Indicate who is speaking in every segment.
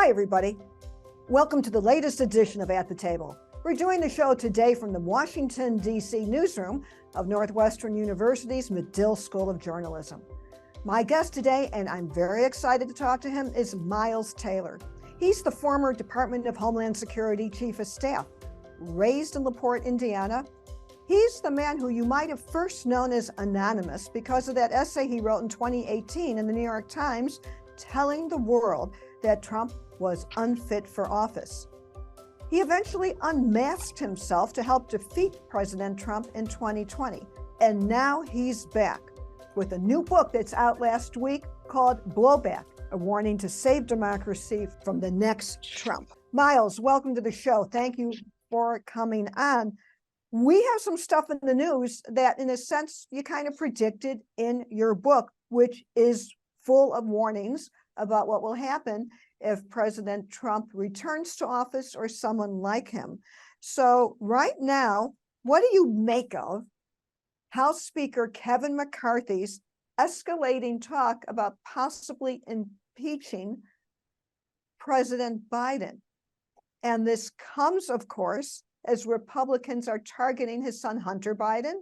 Speaker 1: Hi, everybody. Welcome to the latest edition of At the Table. We're doing the show today from the Washington, D.C. newsroom of Northwestern University's Medill School of Journalism. My guest today, and I'm very excited to talk to him, is Miles Taylor. He's the former Department of Homeland Security Chief of Staff. Raised in LaPorte, Indiana, he's the man who you might have first known as Anonymous because of that essay he wrote in 2018 in the New York Times telling the world that Trump was unfit for office. He eventually unmasked himself to help defeat President Trump in 2020. And now he's back with a new book that's out last week called Blowback, a warning to save democracy from the next Trump. Miles, welcome to the show. Thank you for coming on. We have some stuff in the news that, in a sense, you kind of predicted in your book, which is full of warnings about what will happen if President Trump returns to office or someone like him. So right now, what do you make of House Speaker Kevin McCarthy's escalating talk about possibly impeaching President Biden? And this comes, of course, as Republicans are targeting his son, Hunter Biden.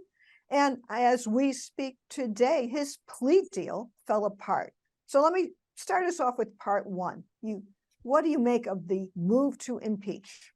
Speaker 1: And as we speak today, his plea deal fell apart. So let me start us off with part one. What do you make of the move to impeach?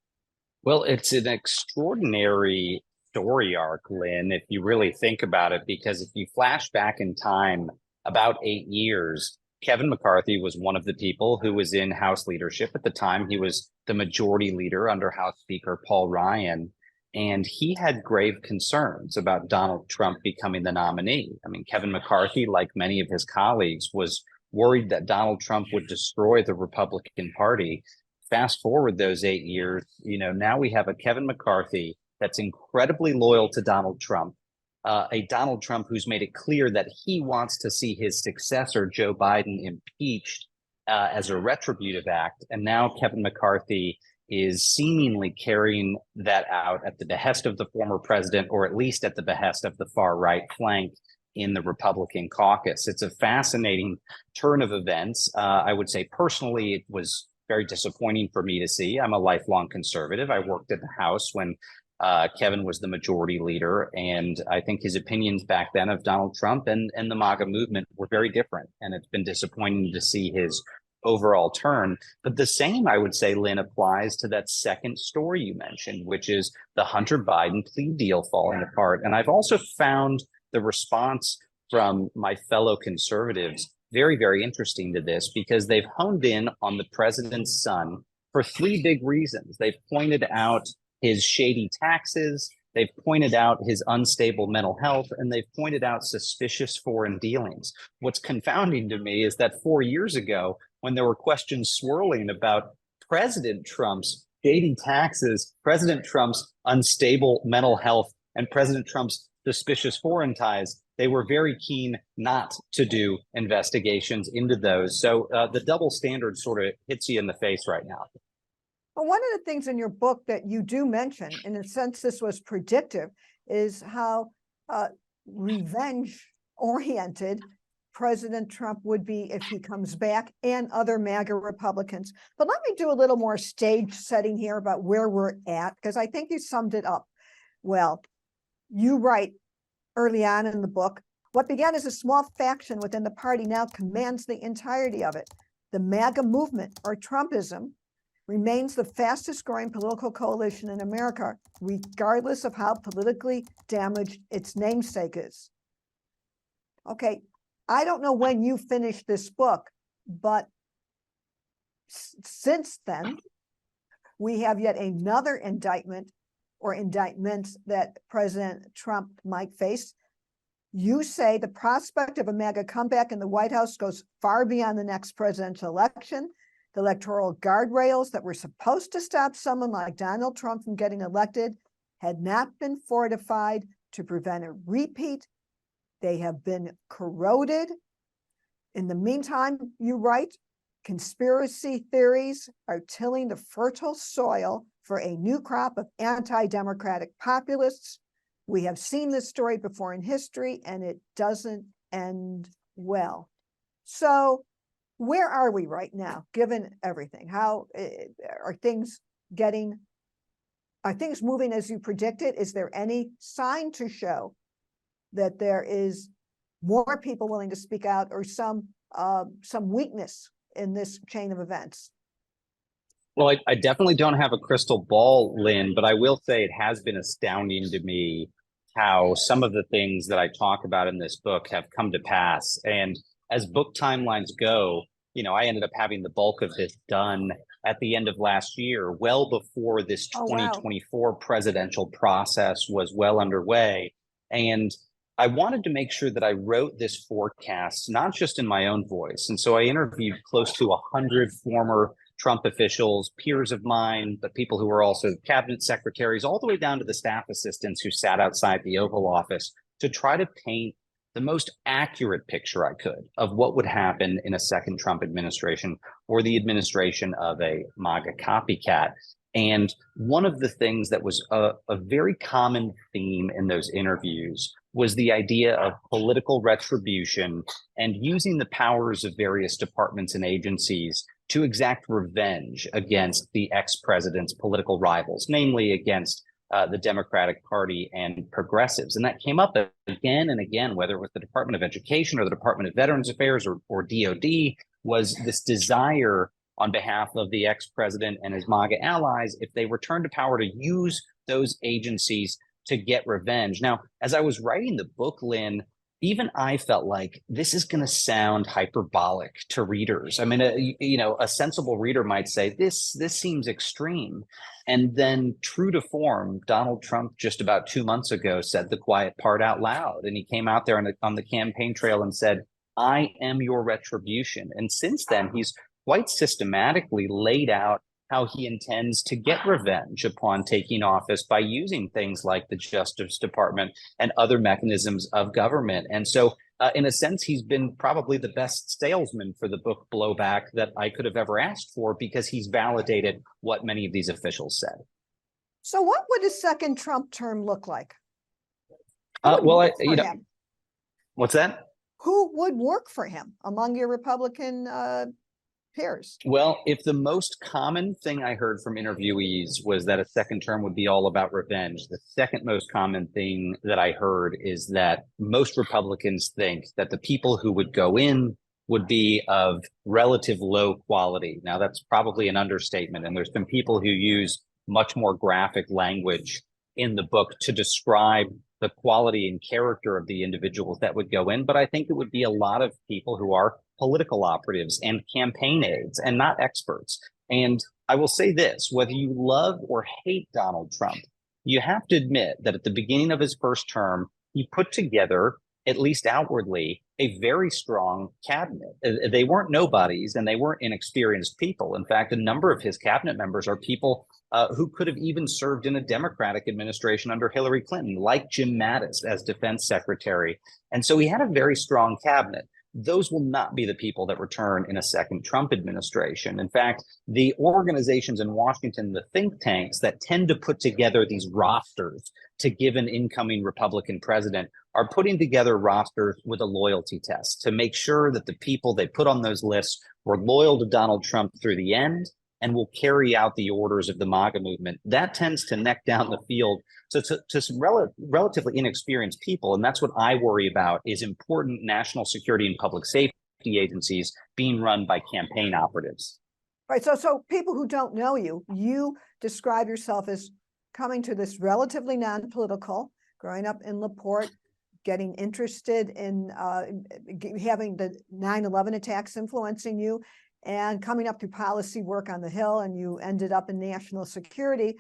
Speaker 2: Well, it's an extraordinary story arc, Lynn, if you really think about it, because if you flash back in time about 8 years, Kevin McCarthy was one of the people who was in House leadership at the time. He was the majority leader under House Speaker Paul Ryan, and he had grave concerns about Donald Trump becoming the nominee. I mean, Kevin McCarthy, like many of his colleagues, was worried that Donald Trump would destroy the Republican Party. Fast forward those 8 years, now we have a Kevin McCarthy that's incredibly loyal to Donald Trump, a Donald Trump who's made it clear that he wants to see his successor, Joe Biden, impeached as a retributive act. And now Kevin McCarthy is seemingly carrying that out at the behest of the former president, or at least at the behest of the far right flank in the Republican caucus. It's a fascinating turn of events. I would say personally, it was very disappointing for me to see. I'm a lifelong conservative. I worked in the House when Kevin was the majority leader, and I think his opinions back then of Donald Trump and the MAGA movement were very different. And it's been disappointing to see his overall turn. But the same, I would say, Lynn, applies to that second story you mentioned, which is the Hunter Biden plea deal falling apart. And I've also found the response from my fellow conservatives very, very interesting to this, because they've honed in on the president's son for three big reasons. They've pointed out his shady taxes, they've pointed out his unstable mental health, and they've pointed out suspicious foreign dealings. What's confounding to me is that 4 years ago, when there were questions swirling about President Trump's shady taxes, President Trump's unstable mental health, and President Trump's suspicious foreign ties, they were very keen not to do investigations into those. So the double standard sort of hits you in the face right now.
Speaker 1: Well, one of the things in your book that you do mention, in a sense this was predictive, is how revenge-oriented President Trump would be if he comes back, and other MAGA Republicans. But let me do a little more stage setting here about where we're at, because I think you summed it up well. You write early on in the book, what began as a small faction within the party now commands the entirety of it. The MAGA movement, or Trumpism, remains the fastest growing political coalition in America, regardless of how politically damaged its namesake is. Okay, I don't know when you finished this book, but since then, we have yet another indictment or indictments that President Trump might face. You say the prospect of a MAGA comeback in the White House goes far beyond the next presidential election. The electoral guardrails that were supposed to stop someone like Donald Trump from getting elected had not been fortified to prevent a repeat. They have been corroded. In the meantime, you write, conspiracy theories are tilling the fertile soil for a new crop of anti-democratic populists. We have seen this story before in history, and it doesn't end well. So Where are we right now, given everything? How are things getting? Are things moving as you predicted? Is there any sign to show that there is more people willing to speak out, or some weakness in this chain of events?
Speaker 2: Well, I definitely don't have a crystal ball, Lynn, but I will say it has been astounding to me how some of the things that I talk about in this book have come to pass. And as book timelines go, I ended up having the bulk of this done at the end of last year, well before this
Speaker 1: Oh, wow.
Speaker 2: 2024 presidential process was well underway. And I wanted to make sure that I wrote this forecast, not just in my own voice. And so I interviewed close to 100 former Trump officials, peers of mine, but people who were also cabinet secretaries, all the way down to the staff assistants who sat outside the Oval Office to try to paint the most accurate picture I could of what would happen in a second Trump administration or the administration of a MAGA copycat. And one of the things that was a very common theme in those interviews was the idea of political retribution and using the powers of various departments and agencies to exact revenge against the ex-president's political rivals, namely against the Democratic Party and progressives. And that came up again and again, whether it was the Department of Education or the Department of Veterans Affairs or DOD, was this desire on behalf of the ex-president and his MAGA allies, if they returned to power, to use those agencies to get revenge. Now, as I was writing the book, Lynn, even I felt like this is going to sound hyperbolic to readers. I mean, a sensible reader might say this seems extreme. And then, true to form, Donald Trump just about 2 months ago said the quiet part out loud, and he came out there on the campaign trail and said, "I am your retribution." And since then, he's quite systematically laid out how he intends to get revenge upon taking office by using things like the Justice Department and other mechanisms of government. And so, in a sense, he's been probably the best salesman for the book Blowback that I could have ever asked for, because he's validated what many of these officials said.
Speaker 1: So what would a second Trump term look like?
Speaker 2: What's that?
Speaker 1: Who would work for him among your Republican peers?
Speaker 2: Well, if the most common thing I heard from interviewees was that a second term would be all about revenge, the second most common thing that I heard is that most Republicans think that the people who would go in would be of relative low quality. Now, that's probably an understatement, and there's been people who use much more graphic language in the book to describe the quality and character of the individuals that would go in. But I think it would be a lot of people who are political operatives and campaign aides and not experts. And I will say this, whether you love or hate Donald Trump, you have to admit that at the beginning of his first term, he put together, at least outwardly, a very strong cabinet. They weren't nobodies and they weren't inexperienced people. In fact, a number of his cabinet members are people who could have even served in a Democratic administration under Hillary Clinton, like Jim Mattis as defense secretary. And so he had a very strong cabinet. Those will not be the people that return in a second Trump administration. In fact, the organizations in Washington, the think tanks that tend to put together these rosters to give an incoming Republican president, are putting together rosters with a loyalty test to make sure that the people they put on those lists were loyal to Donald Trump through the end and will carry out the orders of the MAGA movement. That tends to neck down the field to some relatively inexperienced people. And that's what I worry about, is important national security and public safety agencies being run by campaign operatives.
Speaker 1: Right. So people who don't know you, you describe yourself as coming to this relatively non-political, growing up in LaPorte, getting interested in having the 9/11 attacks influencing you, and coming up through policy work on the Hill, and you ended up in national security,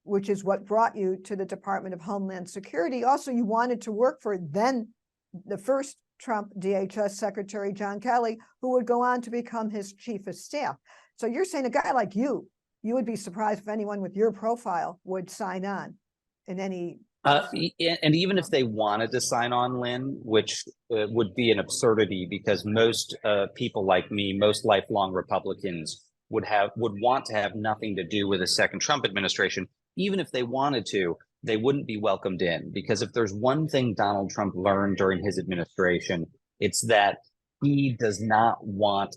Speaker 1: which is what brought you to the Department of Homeland Security. Also, you wanted to work for then the first Trump DHS Secretary, John Kelly, who would go on to become his chief of staff. So you're saying a guy like you would be surprised if anyone with your profile would sign on in any...
Speaker 2: And even if they wanted to sign on, Lynn, which would be an absurdity, because most people like me, most lifelong Republicans would want to have nothing to do with a second Trump administration. Even if they wanted to, they wouldn't be welcomed in, because if there's one thing Donald Trump learned during his administration, it's that he does not want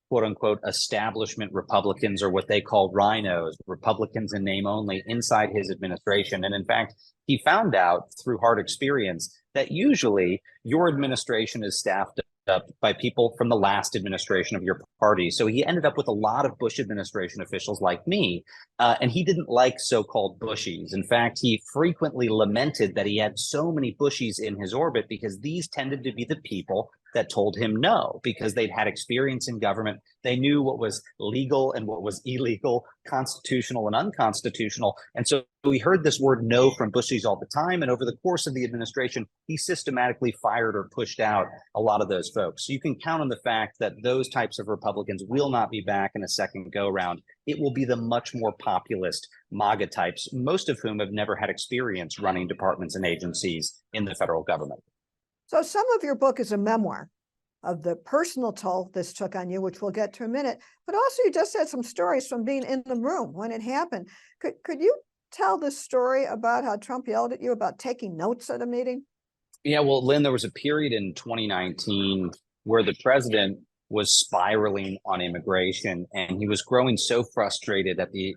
Speaker 2: quote unquote establishment Republicans, or what they call rhinos, Republicans in name only, inside his administration. And in fact, he found out through hard experience that usually your administration is staffed up by people from the last administration of your party. So he ended up with a lot of Bush administration officials like me, and he didn't like so-called Bushies. In fact, he frequently lamented that he had so many Bushies in his orbit because these tended to be the people that told him no, because they'd had experience in government. They knew what was legal and what was illegal, constitutional and unconstitutional. And so we heard this word no from Bushies all the time. And over the course of the administration, he systematically fired or pushed out a lot of those folks. So you can count on the fact that those types of Republicans will not be back in a second go round. It will be the much more populist MAGA types, most of whom have never had experience running departments and agencies in the federal government.
Speaker 1: So some of your book is a memoir of the personal toll this took on you, which we'll get to in a minute, but also you just had some stories from being in the room when it happened. Could you tell the story about how Trump yelled at you about taking notes at a meeting?
Speaker 2: Yeah, well, Lynn, there was a period in 2019 where the president was spiraling on immigration, and he was growing so frustrated at the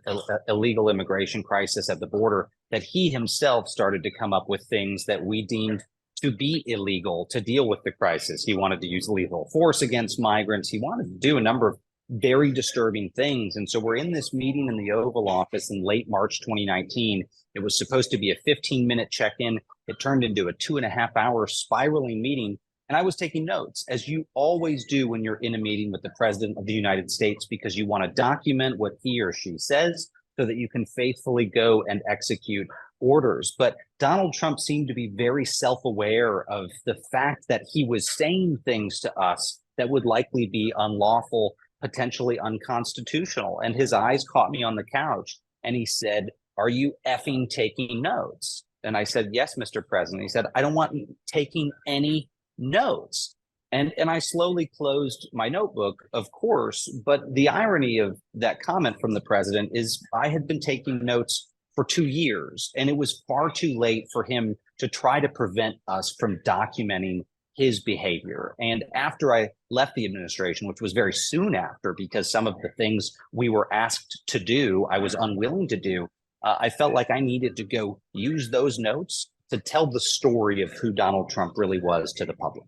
Speaker 2: illegal immigration crisis at the border that he himself started to come up with things that we deemed to be illegal to deal with the crisis. He wanted to use lethal force against migrants. He wanted to do a number of very disturbing things. And so we're in this meeting in the Oval Office in late March 2019. It was supposed to be a 15-minute check-in. It turned into a 2.5-hour spiraling meeting. And I was taking notes, as you always do when you're in a meeting with the President of the United States, because you want to document what he or she says so that you can faithfully go and execute orders. But Donald Trump seemed to be very self-aware of the fact that he was saying things to us that would likely be unlawful, potentially unconstitutional. And his eyes caught me on the couch and he said, "Are you effing taking notes?" And I said, "Yes, Mr. President." He said, "I don't want you taking any notes." And I slowly closed my notebook, of course. But the irony of that comment from the president is I had been taking notes for 2 years, and it was far too late for him to try to prevent us from documenting his behavior. And after I left the administration, which was very soon after, because some of the things we were asked to do, I was unwilling to do, I felt like I needed to go use those notes to tell the story of who Donald Trump really was to the public.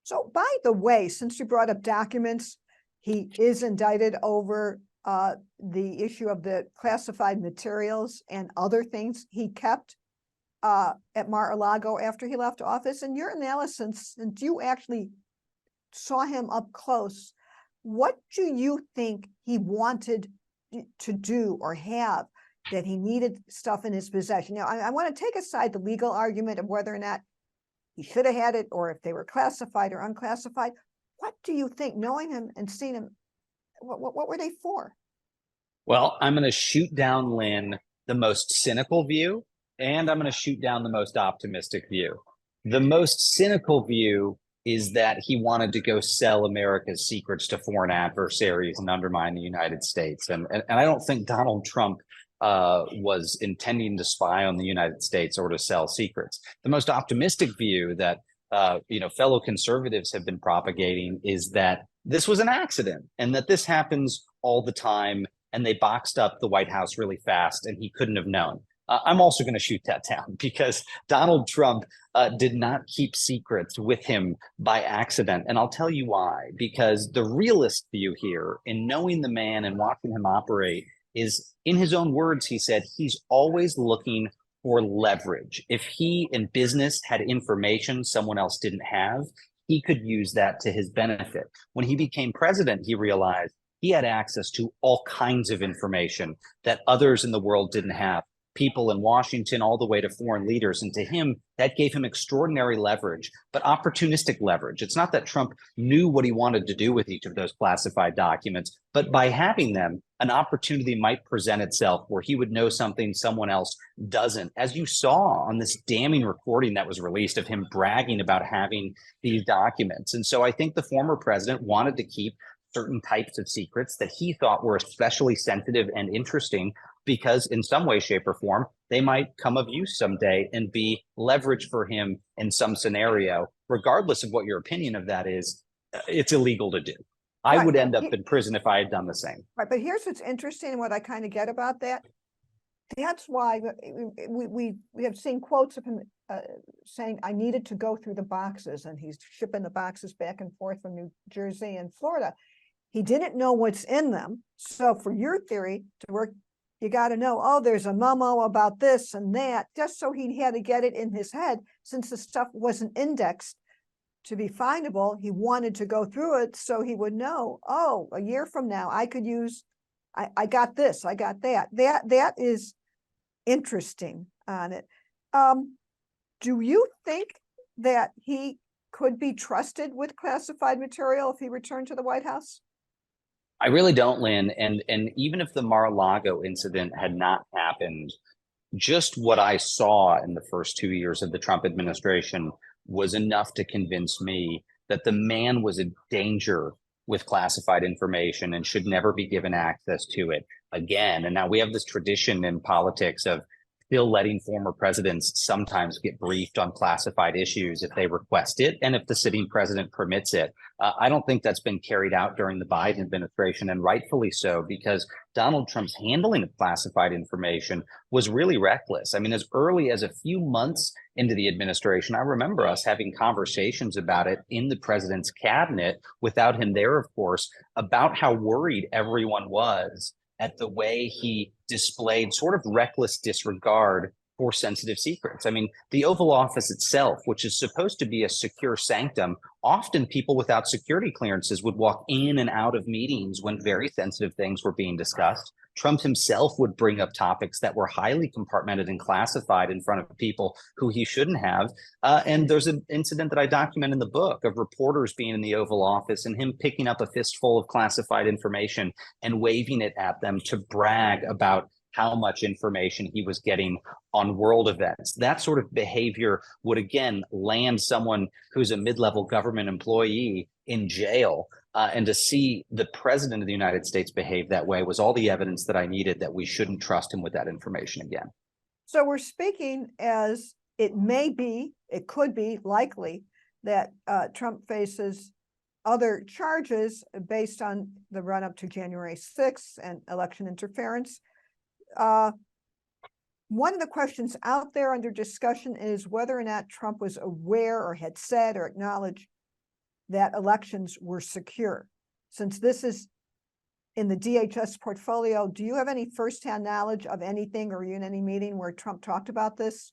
Speaker 1: So by the way, since you brought up documents, he is indicted over the issue of the classified materials and other things he kept at Mar-a-Lago after he left office. In your analysis, and you actually saw him up close, what do you think he wanted to do or have that he needed stuff in his possession? Now, I want to take aside the legal argument of whether or not he should have had it or if they were classified or unclassified. What do you think, knowing him and seeing him, what were they for?
Speaker 2: Well, I'm going to shoot down, Lynn, the most cynical view, and I'm going to shoot down the most optimistic view. The most cynical view is that he wanted to go sell America's secrets to foreign adversaries and undermine the United States. And I don't think Donald Trump was intending to spy on the United States or to sell secrets. The most optimistic view that fellow conservatives have been propagating is that this was an accident and that this happens all the time, and they boxed up the White House really fast and he couldn't have known. I'm also going to shoot that down because Donald Trump did not keep secrets with him by accident. And I'll tell you why. Because the realist view here, in knowing the man and watching him operate, is, in his own words, he said, he's always looking for leverage. If he in business had information someone else didn't have, he could use that to his benefit. When he became president, he realized he had access to all kinds of information that others in the world didn't have. People in Washington, all the way to foreign leaders. And to him, that gave him extraordinary leverage, but opportunistic leverage. It's not that Trump knew what he wanted to do with each of those classified documents, but by having them, an opportunity might present itself where he would know something someone else doesn't. As you saw on this damning recording that was released of him bragging about having these documents. And so I think the former president wanted to keep certain types of secrets that he thought were especially sensitive and interesting, because in some way, shape, or form, they might come of use someday and be leverage for him in some scenario. Regardless of what your opinion of that is, it's illegal to do. I
Speaker 1: Right,
Speaker 2: would
Speaker 1: but
Speaker 2: end up in prison if I had done the same.
Speaker 1: Right, but here's what's interesting and what I kind of get about that. That's why we have seen quotes of him saying, I needed to go through the boxes, and he's shipping the boxes back and forth from New Jersey and Florida. He didn't know what's in them. So for your theory to work, you got to know, oh, there's a memo about this and that, just so he had to get it in his head. Since the stuff wasn't indexed to be findable, he wanted to go through it so he would know, oh, a year from now, I could use, I got this, I got that. That is interesting on it. Do you think that he could be trusted with classified material if he returned to the White House?
Speaker 2: I really don't, Lynn. And even if the Mar-a-Lago incident had not happened, just what I saw in the first 2 years of the Trump administration was enough to convince me that the man was in danger with classified information and should never be given access to it again. And now we have this tradition in politics of still letting former presidents sometimes get briefed on classified issues if they request it and if the sitting president permits it. I don't think that's been carried out during the Biden administration, and rightfully so, because Donald Trump's handling of classified information was really reckless. I mean, as early as a few months into the administration, I remember us having conversations about it in the president's cabinet without him there, of course, about how worried everyone was at the way he displayed sort of reckless disregard for sensitive secrets. I mean, the Oval Office itself, which is supposed to be a secure sanctum, often people without security clearances would walk in and out of meetings when very sensitive things were being discussed. Trump himself would bring up topics that were highly compartmented and classified in front of people who he shouldn't have. And there's an incident that I document in the book of reporters being in the Oval Office and him picking up a fistful of classified information and waving it at them to brag about how much information he was getting on world events. That sort of behavior would, again, land someone who's a mid-level government employee in jail. And to see the president of the United States behave that way was all the evidence that I needed that we shouldn't trust him with that information again.
Speaker 1: So we're speaking as it may be, it could be likely that Trump faces other charges based on the run up to January 6th and election interference. One of the questions out there under discussion is whether or not Trump was aware or had said or acknowledged that elections were secure. Since this is in the DHS portfolio, do you have any firsthand knowledge of anything, or were you in any meeting where Trump talked about this?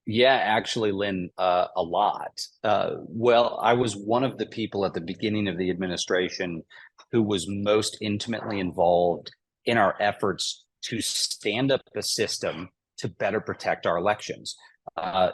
Speaker 2: Yeah, actually, Lynn, a lot. Well, I was one of the people at the beginning of the administration who was most intimately involved in our efforts to stand up a system to better protect our elections.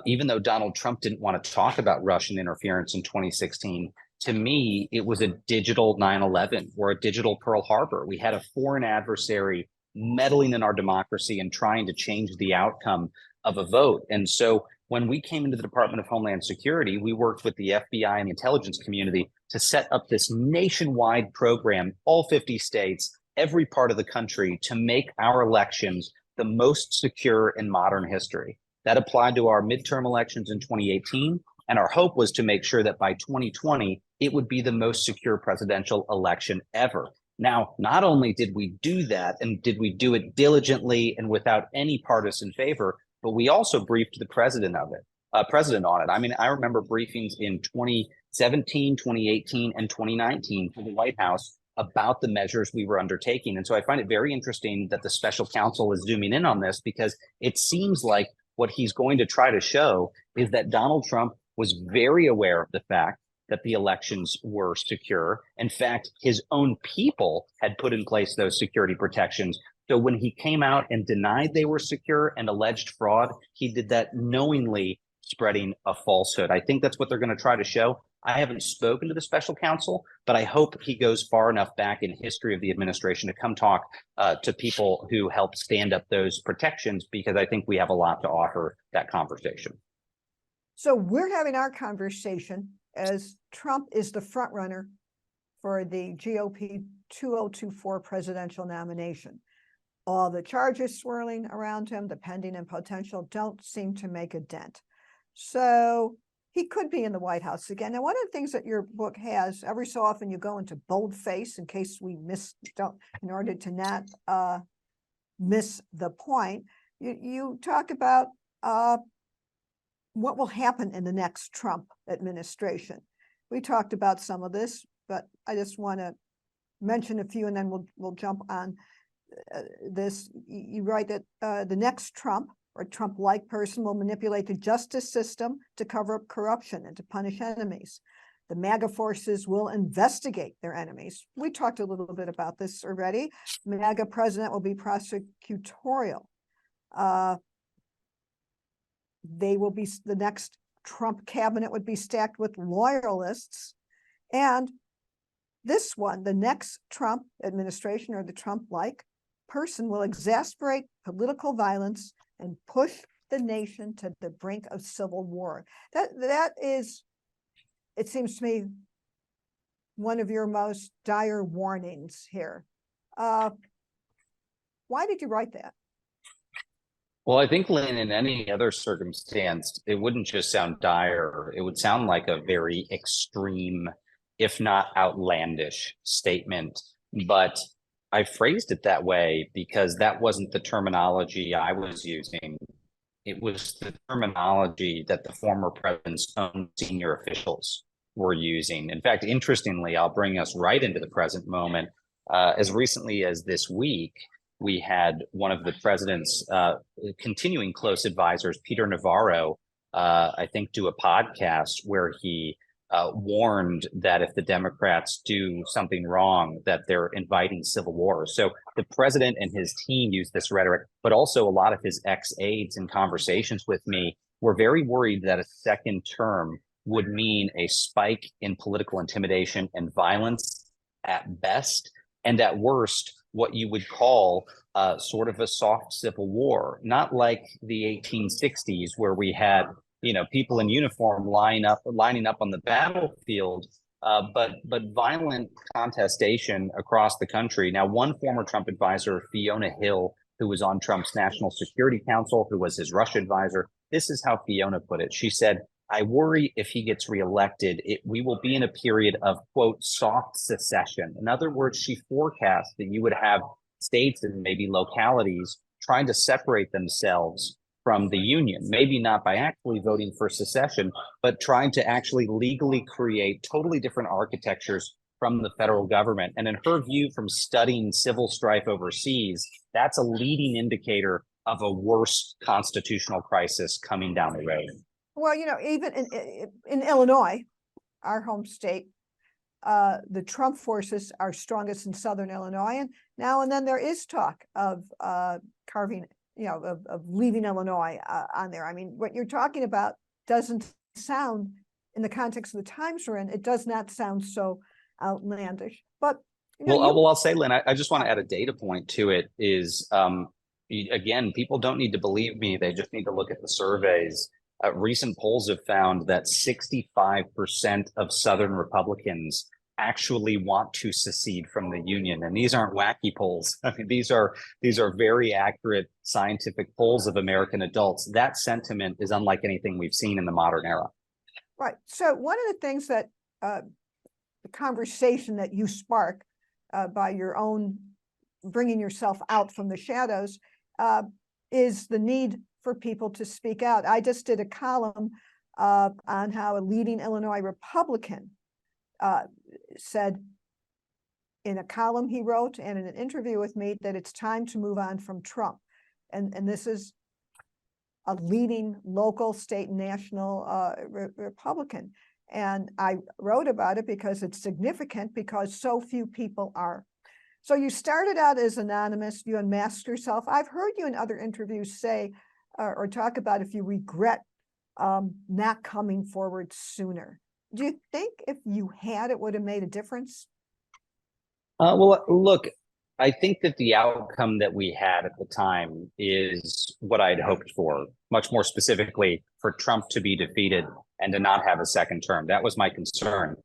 Speaker 2: Even though Donald Trump didn't want to talk about Russian interference in 2016, to me, it was a digital 9/11 or a digital Pearl Harbor. We had a foreign adversary meddling in our democracy and trying to change the outcome of a vote. And so when we came into the Department of Homeland Security, we worked with the FBI and the intelligence community to set up this nationwide program, all 50 states, every part of the country, to make our elections the most secure in modern history. That applied to our midterm elections in 2018. And our hope was to make sure that by 2020, it would be the most secure presidential election ever. Now, not only did we do that, and did we do it diligently and without any partisan favor, but we also briefed the president on it. I mean, I remember briefings in 2017, 2018, and 2019 for the White House about the measures we were undertaking. And so I find it very interesting that the special counsel is zooming in on this, because it seems like what he's going to try to show is that Donald Trump was very aware of the fact that the elections were secure. In fact, his own people had put in place those security protections. So when he came out and denied they were secure and alleged fraud, he did that knowingly spreading a falsehood. I think that's what they're going to try to show. I haven't spoken to the special counsel, but I hope he goes far enough back in history of the administration to come talk to people who helped stand up those protections, because I think we have a lot to offer that conversation.
Speaker 1: So we're having our conversation as Trump is the front runner for the GOP 2024 presidential nomination. All the charges swirling around him, the pending and potential, don't seem to make a dent. So he could be in the White House again. Now, one of the things that your book has, every so often you go into boldface in case we in order to not miss the point, you talk about what will happen in the next Trump administration. We talked about some of this, but I just want to mention a few, and then we'll jump on this. You write that the next Trump or Trump-like person will manipulate the justice system to cover up corruption and to punish enemies. The MAGA forces will investigate their enemies. We talked a little bit about this already. MAGA president will be prosecutorial. The next Trump cabinet would be stacked with loyalists. And this one, the next Trump administration or the Trump-like person will exasperate political violence and push the nation to the brink of civil war. That is, it seems to me, one of your most dire warnings here. Why did you write that?
Speaker 2: Well, I think, Lynn, in any other circumstance, it wouldn't just sound dire. It would sound like a very extreme, if not outlandish statement. But I phrased it that way because that wasn't the terminology I was using. It was the terminology that the former president's own senior officials were using. In fact, interestingly, I'll bring us right into the present moment. As recently as this week, we had one of the president's continuing close advisors, Peter Navarro, I think, do a podcast where he warned that if the Democrats do something wrong, that they're inviting civil war. So the president and his team used this rhetoric, but also a lot of his ex-aides in conversations with me were very worried that a second term would mean a spike in political intimidation and violence at best, and at worst, what you would call sort of a soft civil war, not like the 1860s where we had people in uniform lining up on the battlefield, but violent contestation across the country. Now, one former Trump advisor, Fiona Hill, who was on Trump's National Security Council, who was his Russia advisor, this is how Fiona put it. She said, "I worry if he gets reelected, we will be in a period of, quote, soft secession." In other words, she forecast that you would have states and maybe localities trying to separate themselves from the union, maybe not by actually voting for secession, but trying to actually legally create totally different architectures from the federal government. And in her view, from studying civil strife overseas, that's a leading indicator of a worse constitutional crisis coming down the road.
Speaker 1: Well, even in Illinois, our home state, the Trump forces are strongest in Southern Illinois. And now and then there is talk of carving, of leaving Illinois on there. I mean, what you're talking about doesn't sound, in the context of the times we're in, it does not sound so outlandish. But
Speaker 2: I'll say, Lynn, I just want to add a data point to it. Is again, people don't need to believe me; they just need to look at the surveys. Recent polls have found that 65% of Southern Republicans actually want to secede from the union, and these aren't wacky polls. I mean, these are very accurate scientific polls of American adults. That sentiment is unlike anything we've seen in the modern era.
Speaker 1: Right. So one of the things that the conversation that you spark by your own bringing yourself out from the shadows is the need for people to speak out. I just did a column on how a leading Illinois Republican said in a column he wrote and in an interview with me that it's time to move on from Trump. And this is a leading local, state, and national Republican. And I wrote about it because it's significant, because so few people are. So you started out as anonymous, you unmasked yourself. I've heard you in other interviews say or talk about if you regret not coming forward sooner. Do you think if you had, it would have made a difference?
Speaker 2: Well, look, I think that the outcome that we had at the time is what I'd hoped for, much more specifically for Trump to be defeated and to not have a second term. That was my concern.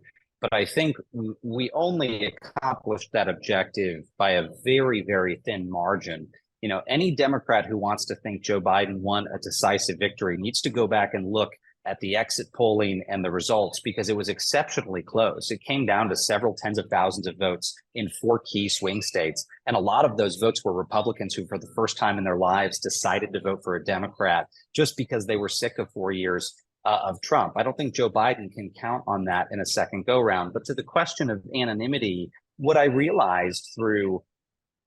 Speaker 2: But I think we only accomplished that objective by a very, very thin margin. Any Democrat who wants to think Joe Biden won a decisive victory needs to go back and look at the exit polling and the results because it was exceptionally close. It came down to several tens of thousands of votes in 4 key swing states. And a lot of those votes were Republicans who, for the first time in their lives, decided to vote for a Democrat just because they were sick of 4 years of Trump. I don't think Joe Biden can count on that in a second go round. But to the question of anonymity, what I realized through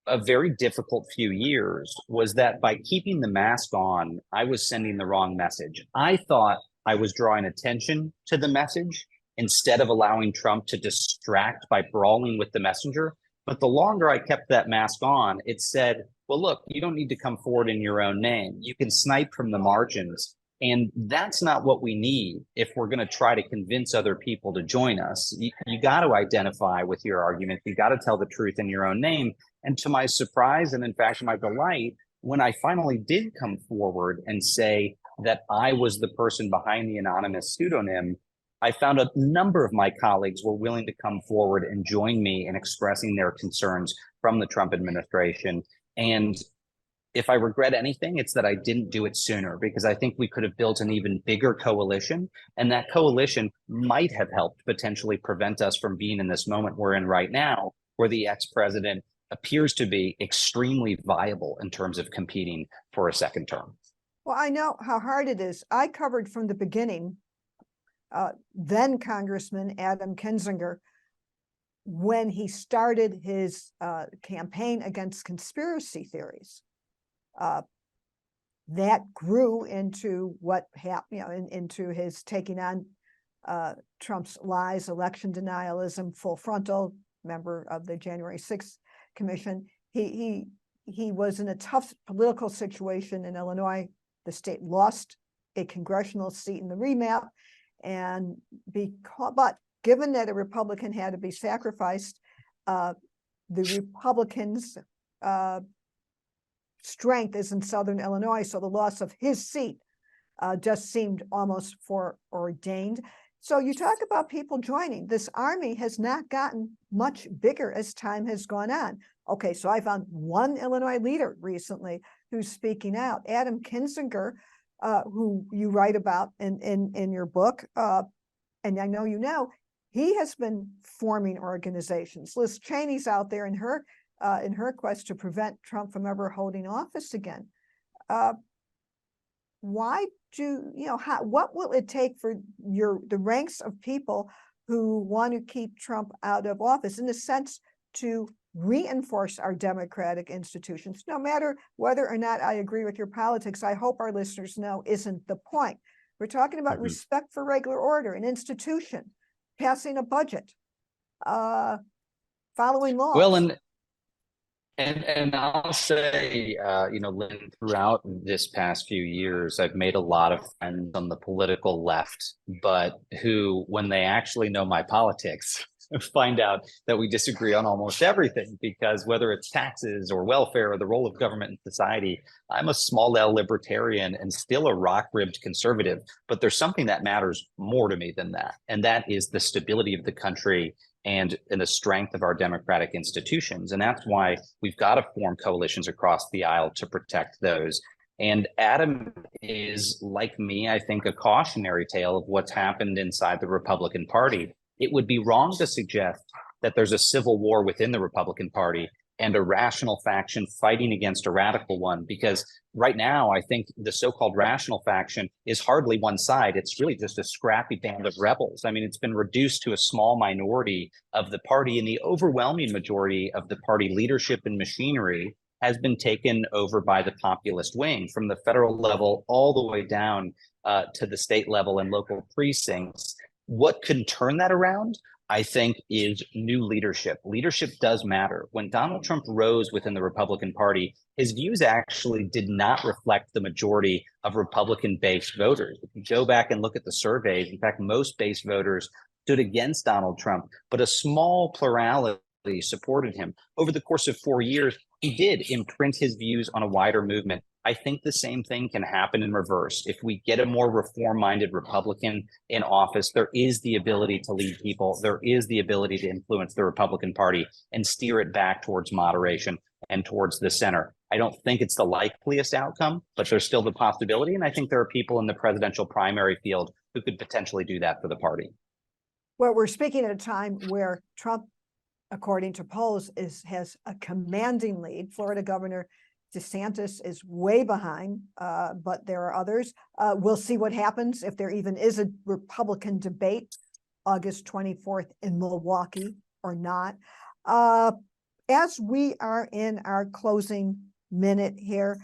Speaker 2: a very difficult few years was that by keeping the mask on, I was sending the wrong message. I thought I was drawing attention to the message instead of allowing Trump to distract by brawling with the messenger. But the longer I kept that mask on, it said, well, look, you don't need to come forward in your own name. You can snipe from the margins. And that's not what we need if we're going to try to convince other people to join us. You got to identify with your argument. You got to tell the truth in your own name. And to my surprise, and in fact, my delight, when I finally did come forward and say that I was the person behind the anonymous pseudonym, I found a number of my colleagues were willing to come forward and join me in expressing their concerns from the Trump administration. And if I regret anything, it's that I didn't do it sooner, because I think we could have built an even bigger coalition. And that coalition might have helped potentially prevent us from being in this moment we're in right now, where the ex-president appears to be extremely viable in terms of competing for a second term.
Speaker 1: Well, I know how hard it is. I covered from the beginning, then Congressman Adam Kinzinger, when he started his campaign against conspiracy theories. That grew into what happened, into his taking on Trump's lies, election denialism, full frontal, member of the January 6th Commission. He was in a tough political situation in Illinois. The state lost a congressional seat in the remap, but given that a Republican had to be sacrificed, the Republicans' strength is in Southern Illinois, so the loss of his seat just seemed almost foreordained. So you talk about people joining. This army has not gotten much bigger as time has gone on. Okay, so I found one Illinois leader recently who's speaking out, Adam Kinzinger, who you write about in your book, and I know you know, he has been forming organizations. Liz Cheney's out there in her quest to prevent Trump from ever holding office again. What will it take for the ranks of people who want to keep Trump out of office, in a sense, to reinforce our democratic institutions? No matter whether or not I agree with your politics, I hope our listeners know isn't the point. We're talking about respect for regular order, an institution, passing a budget, following laws.
Speaker 2: Well, and I'll say, Lynn, throughout this past few years, I've made a lot of friends on the political left, but who, when they actually know my politics, find out that we disagree on almost everything, because whether it's taxes or welfare or the role of government in society, I'm a small L libertarian and still a rock-ribbed conservative. But there's something that matters more to me than that, and that is the stability of the country and the strength of our democratic institutions. And that's why we've got to form coalitions across the aisle to protect those. And Adam is, like me, I think, a cautionary tale of what's happened inside the Republican Party. It would be wrong to suggest that there's a civil war within the Republican Party and a rational faction fighting against a radical one, because right now, I think the so-called rational faction is hardly one side. It's really just a scrappy band of rebels. I mean, it's been reduced to a small minority of the party, and the overwhelming majority of the party leadership and machinery has been taken over by the populist wing, from the federal level all the way down to the state level and local precincts. What can turn that around, I think, is new leadership. Leadership does matter. When Donald Trump rose within the Republican Party, his views actually did not reflect the majority of Republican-based voters. If you go back and look at the surveys, in fact, most base voters stood against Donald Trump, but a small plurality supported him. Over the course of 4 years, he did imprint his views on a wider movement. I think the same thing can happen in reverse. If we get a more reform-minded Republican in office, there is the ability to lead people. There is the ability to influence the Republican Party and steer it back towards moderation and towards the center. I don't think it's the likeliest outcome, but there's still the possibility. And I think there are people in the presidential primary field who could potentially do that for the party.
Speaker 1: Well, we're speaking at a time where Trump, according to polls, has a commanding lead. Florida Governor DeSantis is way behind, but there are others. We'll see what happens if there even is a Republican debate August 24th in Milwaukee or not. As we are in our closing minute here,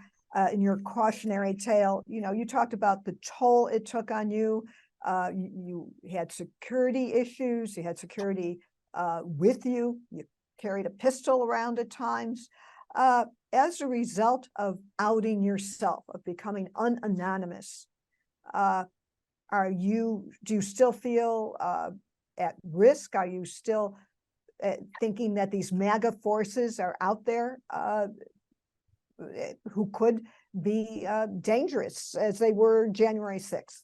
Speaker 1: in your cautionary tale, you talked about the toll it took on you. You had security issues. You had security with you. You carried a pistol around at times. As a result of outing yourself, of becoming unanonymous, do you still feel at risk? Are you still thinking that these MAGA forces are out there who could be dangerous as they were January 6th?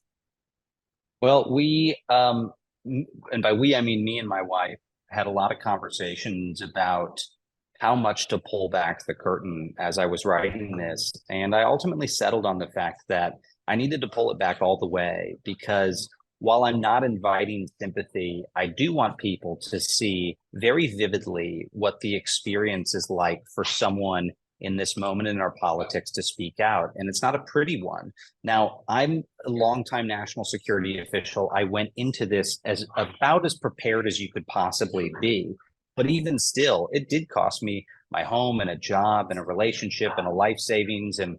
Speaker 2: Well, we, and by we, I mean me and my wife, had a lot of conversations about how much to pull back the curtain as I was writing this. And I ultimately settled on the fact that I needed to pull it back all the way, because while I'm not inviting sympathy, I do want people to see very vividly what the experience is like for someone in this moment in our politics to speak out. And it's not a pretty one. Now, I'm a longtime national security official. I went into this as about as prepared as you could possibly be. But even still, it did cost me my home and a job and a relationship and a life savings and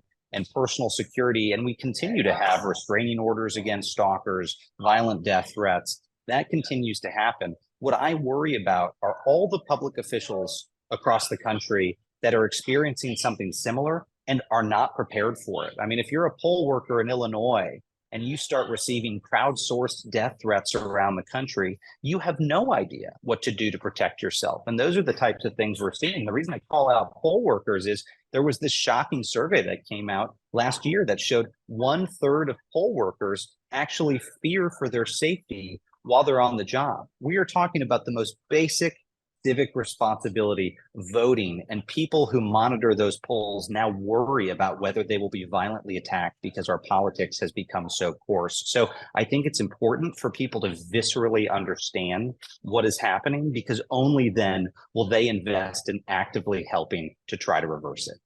Speaker 2: personal security. And we continue to have restraining orders against stalkers, violent death threats. That continues to happen. What I worry about are all the public officials across the country that are experiencing something similar and are not prepared for it. I mean, if you're a poll worker in Illinois and you start receiving crowdsourced death threats around the country, you have no idea what to do to protect yourself. And those are the types of things we're seeing. The reason I call out poll workers is there was this shocking survey that came out last year that showed 1/3 of poll workers actually fear for their safety while they're on the job. We are talking about the most basic civic responsibility, voting, and people who monitor those polls now worry about whether they will be violently attacked because our politics has become so coarse. So I think it's important for people to viscerally understand what is happening, because only then will they invest in actively helping to try to reverse it.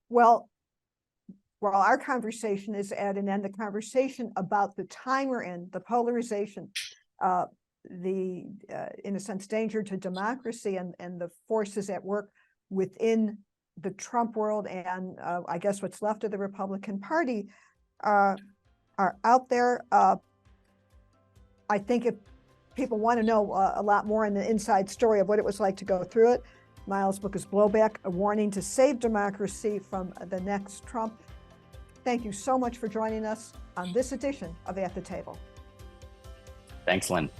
Speaker 1: Well, while our conversation is at an end, the conversation about the time we're in, the polarization, the in a sense danger to democracy and the forces at work within the Trump world and I guess what's left of the Republican Party are out there. I think if people want to know a lot more in the inside story of what it was like to go through it, Miles' book is Blowback, A Warning to Save Democracy from the Next Trump. Thank you so much for joining us on this edition of At the Table.
Speaker 2: Thanks, Lynn.